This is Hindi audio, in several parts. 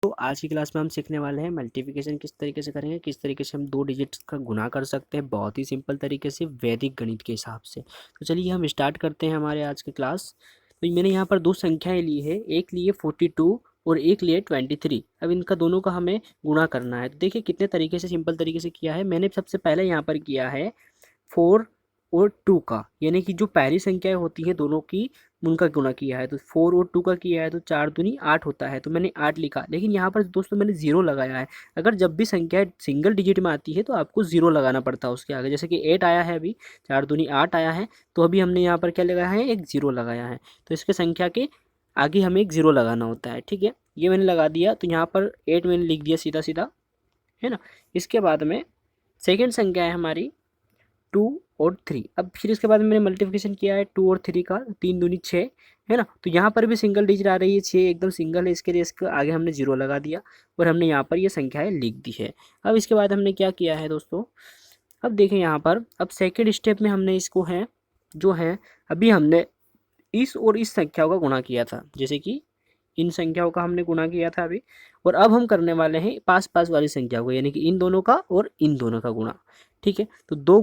तो आज की क्लास में हम सीखने वाले हैं मल्टीप्लिकेशन किस तरीके से करेंगे, किस तरीके से हम दो डिजिट्स का गुणा कर सकते हैं बहुत ही सिंपल तरीके से वैदिक गणित के हिसाब से। तो चलिए हम स्टार्ट करते हैं हमारे आज की क्लास। तो मैंने यहाँ पर दो संख्याएं ली है, एक लिए 42 और एक लिए 23। अब इनका दोनों का हमें गुणा करना है। तो देखिए कितने तरीके से सिंपल तरीके से किया है। मैंने सबसे पहले यहाँ पर किया है 4 और 2 का, यानी कि जो पहली संख्याएं होती हैं दोनों की उनका गुणा किया है। तो 4 और 2 का किया है तो 4 दूनी 8 होता है, तो मैंने 8 लिखा। लेकिन यहाँ पर दोस्तों मैंने जीरो लगाया है। अगर जब भी संख्या सिंगल डिजिट में आती है तो आपको जीरो लगाना पड़ता है उसके आगे। जैसे कि 8 आया है, अभी 4 दूनी 8 आया है, तो अभी हमने यहाँ पर क्या लगाया है, एक जीरो लगाया है। तो इसके संख्या के आगे हमें एक जीरो लगाना होता है। ठीक है, ये मैंने लगा दिया। तो यहाँ पर 8 मैंने लिख दिया सीधा सीधा, है ना। इसके बाद में सेकेंड संख्या है हमारी 2 और 3। अब फिर इसके बाद मैंने मल्टीप्लिकेशन किया है 2 और 3 का, 3 दूनी 6, है ना। तो यहाँ पर भी सिंगल डिजिट आ रही है, 6 एकदम सिंगल है, इसके लिए इसके आगे हमने जीरो लगा दिया और हमने यहाँ पर ये संख्याएं लिख दी है। अब इसके बाद हमने क्या किया है दोस्तों, अब देखें यहाँ पर, अब सेकेंड स्टेप में हमने इसको है जो है, अभी हमने इस और इस संख्याओं का गुणा किया था, जैसे कि इन संख्याओं का हमने गुणा किया था अभी। और अब हम करने वाले हैं पास पास वाली संख्या को, यानी कि इन दोनों का और इन दोनों का गुणा। ठीक है, तो दो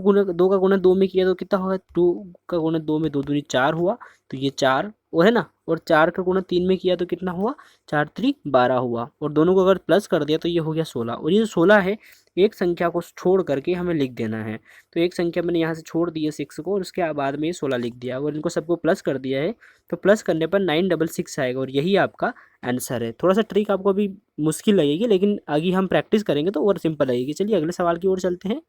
का गुणा दो में किया तो कितना होगा, 2 का गुणा 2 में 2 दूनी 4 हुआ, तो ये 4 और है ना। और 4 का गुणा 3 में किया तो कितना हुआ, 4 3 12 हुआ। और दोनों को अगर प्लस कर दिया तो ये हो गया 16। और ये जो 16 है, एक संख्या को छोड़ करके हमें लिख देना है। तो एक संख्या मैंने यहाँ से छोड़ दी है 6 को, और उसके बाद में ये 16 लिख दिया। और इनको सबको प्लस कर दिया है, तो प्लस करने पर 966 आएगा, और यही आपका आंसर है। थोड़ा सा ट्रिक आपको अभी मुश्किल लगेगी, लेकिन आगे हम प्रैक्टिस करेंगे तो और सिंपल लगेगी। चलिए अगले सवाल की ओर चलते हैं।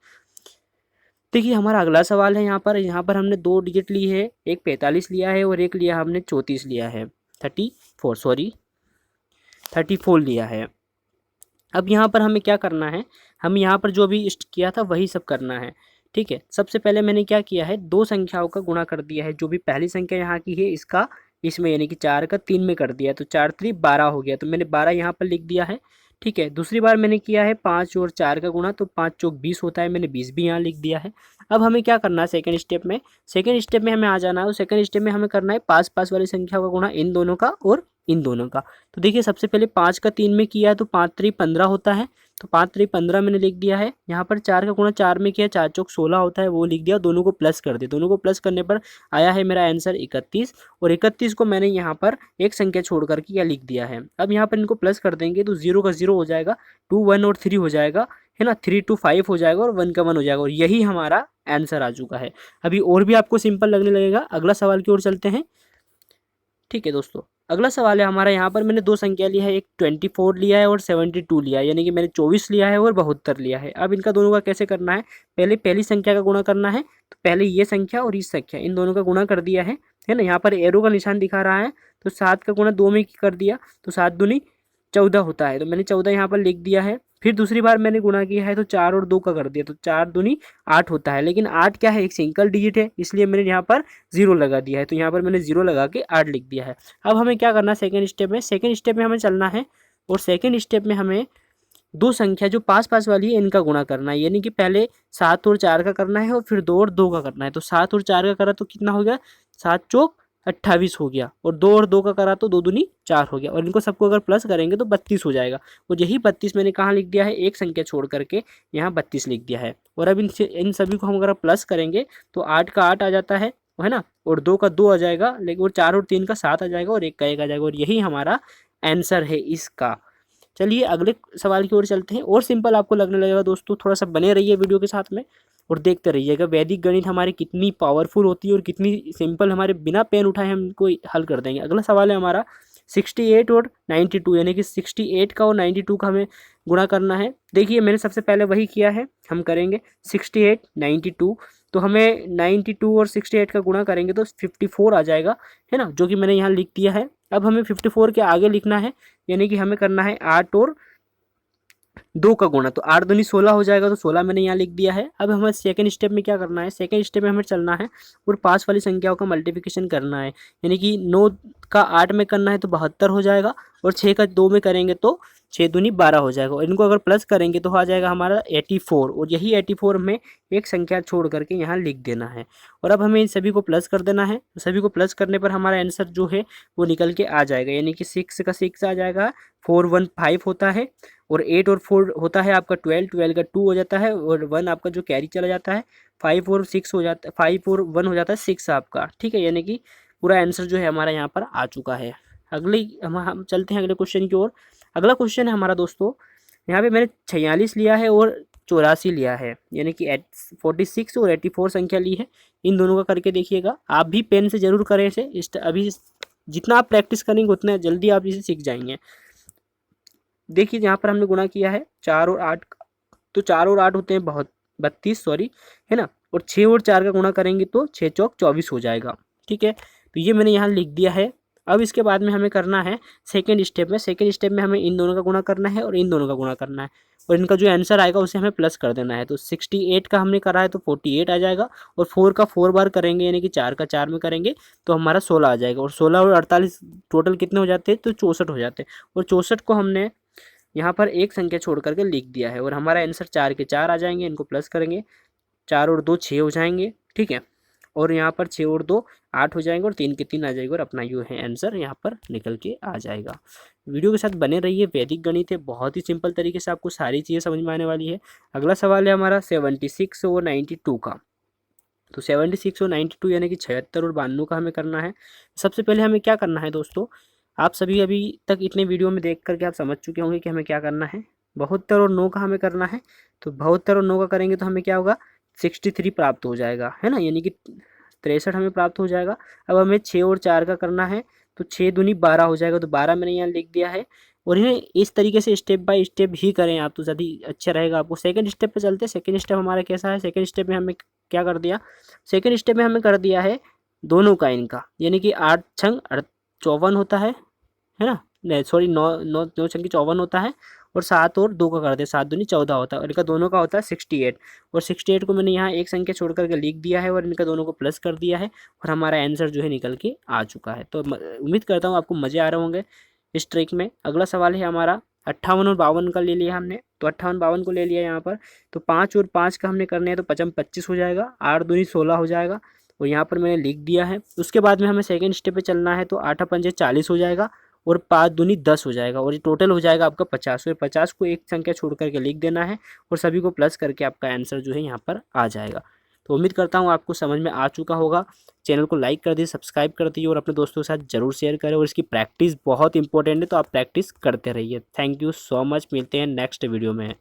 देखिए हमारा अगला सवाल है, यहाँ पर हमने दो डिजिट ली है, एक 45 लिया है और एक लिया हमने 34 लिया है, 34 लिया है। अब यहाँ पर हमें क्या करना है, हम यहाँ पर जो भी किया था वही सब करना है। ठीक है, सबसे पहले मैंने क्या किया है, दो संख्याओं का गुणा कर दिया है। जो भी पहली संख्या यहाँ की है इसका इसमें, यानी कि 4 का 3 में कर दिया, तो 4 3 12 हो गया, तो मैंने 12 यहाँ पर लिख दिया है। ठीक है, दूसरी बार मैंने किया है 5 और 4 का गुणा, तो 5 चौक 20 होता है, मैंने 20 भी यहाँ लिख दिया है। अब हमें क्या करना है, सेकेंड स्टेप में हमें आ जाना है। और सेकेंड स्टेप में हमें करना है पास पास वाली संख्या का गुणा, इन दोनों का और इन दोनों का। तो देखिए सबसे पहले 5 का 3 में किया है तो 5 3 15 होता है, तो 5 3 15 मैंने लिख दिया है। यहाँ पर 4 का गुणा 4 में किया, 4 चौक 16 होता है, वो लिख दिया। दोनों को प्लस कर दिया, दोनों को प्लस करने पर आया है मेरा आंसर 31। और 31 को मैंने यहाँ पर एक संख्या छोड़ करके यह लिख दिया है। अब यहाँ पर इनको प्लस कर देंगे तो 0 का 0 हो जाएगा, 2 1 और 3 हो जाएगा, है ना। 3 2 5 हो जाएगा और 1 का 1 हो जाएगा, और यही हमारा आंसर आ चुका है। अभी और भी आपको सिंपल लगने लगेगा। अगला सवाल की ओर चलते हैं। ठीक है दोस्तों, अगला सवाल है हमारा, यहाँ पर मैंने दो संख्या लिया है, एक 24 लिया है और 72 लिया है, यानी कि मैंने 24 लिया है और 72 लिया है। अब इनका दोनों का कैसे करना है, पहले पहली संख्या का गुणा करना है। तो पहले ये संख्या और इस संख्या, इन दोनों का गुणा कर दिया है ना। यहाँ पर एरो का निशान दिखा रहा है, तो 7 का गुणा 2 में कर दिया, तो 7 दूनी 14 होता है, तो मैंने 14 यहाँ पर लिख दिया है। फिर दूसरी बार मैंने गुणा किया है तो 4 और 2 का कर दिया, तो 4 दूनी 8 होता है। लेकिन 8 क्या है, एक सिंगल डिजिट है, इसलिए मैंने यहाँ पर जीरो लगा दिया है, तो यहाँ पर मैंने जीरो लगा के 8 लिख दिया है। अब हमें क्या करना है, सेकेंड स्टेप में हमें चलना है। और सेकेंड स्टेप में हमें दो संख्या जो पास पास वाली है इनका गुणा करना है, यानी कि पहले 7 और 4 का करना है और फिर 2 और 2 का करना है। तो 7 और 4 का करा तो कितना हो गया, 7 चौक 28 हो गया, और 2 और 2 का करा तो 2 दूनी 4 हो गया, और इनको सबको अगर प्लस करेंगे तो 32 हो जाएगा। और यही 32 मैंने कहाँ लिख दिया है, एक संख्या छोड़ करके यहाँ 32 लिख दिया है। और अब इन सभी को हम अगर प्लस करेंगे तो 8 का 8 आ जाता है ना, और 2 का 2 आ जाएगा, लेकिन और 4 और 3 का 7 आ जाएगा, और 1 का 1 आ जाएगा, और यही हमारा आंसर है इसका। चलिए अगले सवाल की ओर चलते हैं। और सिंपल आपको लगने लगेगा दोस्तों, थोड़ा सा बने रहिए वीडियो के साथ में और देखते रहिएगा वैदिक गणित हमारी कितनी पावरफुल होती है और कितनी सिंपल, हमारे बिना पेन उठाए हम इनको हल कर देंगे। अगला सवाल है हमारा 68 और 92, यानी कि 68 का और 92 का हमें गुणा करना है। देखिए मैंने सबसे पहले वही किया है, हम करेंगे 68 92, तो हमें 92 और 68 का गुणा करेंगे तो 54 आ जाएगा, है ना, जो कि मैंने यहाँ लिख दिया है। अब हमें 54 के आगे लिखना है, यानी कि हमें करना है 8 और 2 का गुणा, तो 8 दूनी 16 हो जाएगा, तो 16 मैंने यहाँ लिख दिया है। अब हमें सेकंड स्टेप में क्या करना है, सेकंड स्टेप में हमें चलना है और पास वाली संख्याओं का मल्टीप्लिकेशन करना है, यानी कि 9 का 8 में करना है तो 72 हो जाएगा, और 6 का 2 में करेंगे तो 6 दूनी 12 हो जाएगा, और इनको अगर प्लस करेंगे तो आ जाएगा हमारा 84, और यही 84 में एक संख्या छोड़ करके यहाँ लिख देना है। और अब हमें इन सभी को प्लस कर देना है। सभी को प्लस करने पर हमारा आंसर जो है वो निकल के आ जाएगा, यानी कि 6 का 6 आ जाएगा, 415 होता है, और 8 और 4 होता है आपका 12, 12 का 2 हो जाता है, और 1 आपका जो कैरी चला जाता है, 5 और 6 हो जाता है, 5 और 1 हो जाता है 6 आपका, ठीक है। यानी कि पूरा आंसर जो है हमारा यहाँ पर आ चुका है। अगली हम चलते हैं अगले क्वेश्चन की ओर। अगला क्वेश्चन है हमारा दोस्तों, यहाँ पे मैंने 46 लिया है और 84 लिया है, यानी कि 46 और 84 संख्या ली है। इन दोनों का करके देखिएगा, आप भी पेन से ज़रूर करें इसे। अभी जितना आप प्रैक्टिस करेंगे उतना जल्दी आप इसे सीख जाएंगे। देखिए यहाँ पर हमने गुणा किया है 4 और 8, तो 4 और 8 होते हैं 32, सॉरी, है ना, और 6 और 4 का गुणा करेंगे तो 6 चौक 24 हो जाएगा, ठीक है। तो ये मैंने यहाँ लिख दिया है। अब इसके बाद में हमें करना है सेकेंड स्टेप में। सेकेंड स्टेप में हमें इन दोनों का गुणा करना है और इन दोनों का गुणा करना है, और इनका जो आंसर आएगा उसे हमें प्लस कर देना है। तो 68 का हमने करा है तो 48 आ जाएगा, और 4 का 4 बार करेंगे यानी कि 4 का 4 में करेंगे तो हमारा 16 आ जाएगा, और 16 और 48 टोटल कितने हो जाते हैं, तो 64 हो जाते हैं। और 64 को हमने यहाँ पर एक संख्या छोड़ करके लिख दिया है, और हमारा आंसर 4 के 4 आ जाएंगे। इनको प्लस करेंगे, 4 और 2 6 हो जाएंगे, ठीक है, और यहाँ पर 6 और 2 8 हो जाएंगे, और 3 के 3 आ जाएगा, और अपना जो है आंसर यहाँ पर निकल के आ जाएगा। वीडियो के साथ बने रहिए। वैदिक गणित है, बहुत ही सिंपल तरीके से आपको सारी चीज़ें समझ में आने वाली है। अगला सवाल है हमारा 76 और 92 का। तो 76 और 92 यानी कि 76 और 92 का हमें करना है। सबसे पहले हमें क्या करना है दोस्तों, आप सभी अभी तक इतने वीडियो में देख करके आप समझ चुके होंगे कि हमें क्या करना है। 72 और 9 का हमें करना है, तो 72 और 9 का करेंगे तो हमें क्या होगा, 63 प्राप्त हो जाएगा, है ना, यानी कि 63 हमें प्राप्त हो जाएगा। अब हमें 6 और 4 का करना है, तो 6 दूनी 12 हो जाएगा, तो 12 मैंने यहाँ लिख दिया है। और इन्हें इस तरीके से स्टेप बाय स्टेप ही करें आप, तो ज़्यादा अच्छा रहेगा आपको। सेकंड स्टेप पे चलते हैं। सेकंड स्टेप हमारा कैसा है, सेकंड स्टेप में हमें क्या कर दिया, सेकंड स्टेप में हमें कर दिया है दोनों का इनका, यानी कि 8 छंग 54 होता है ना, नहीं सॉरी 9 छंग 54 होता है, और 7 और 2 का कर दिया, 7 दूनी 14 होता है, और इनका दोनों का होता है 68। और 68 को मैंने यहाँ एक संख्या छोड़ करके लिख दिया है, और इनका दोनों को प्लस कर दिया है, और हमारा आंसर जो है निकल के आ चुका है। तो उम्मीद करता हूँ आपको मज़े आ रहे होंगे इस ट्रिक में। अगला सवाल है हमारा 58 और 52 का ले लिया हमने, तो 58 52 को ले लिया यहाँ पर। तो 5 और 5 का हमने करने हैं, तो 55 25 हो जाएगा, 8 दूनी 16 हो जाएगा, और यहाँ पर मैंने लिख दिया है। उसके बाद में हमें सेकंड स्टेप पे चलना है, तो 8 पंजे 40 हो जाएगा, और 5 दूनी 10 हो जाएगा, और ये टोटल हो जाएगा आपका 50। और 50 को एक संख्या छोड़ करके लिख देना है, और सभी को प्लस करके आपका आंसर जो है यहाँ पर आ जाएगा। तो उम्मीद करता हूँ आपको समझ में आ चुका होगा। चैनल को लाइक कर दीजिए, सब्सक्राइब कर दीजिए, और अपने दोस्तों के साथ जरूर शेयर करें। और इसकी प्रैक्टिस बहुत इंपॉर्टेंट है, तो आप प्रैक्टिस करते रहिए। थैंक यू सो मच, मिलते हैं नेक्स्ट वीडियो में।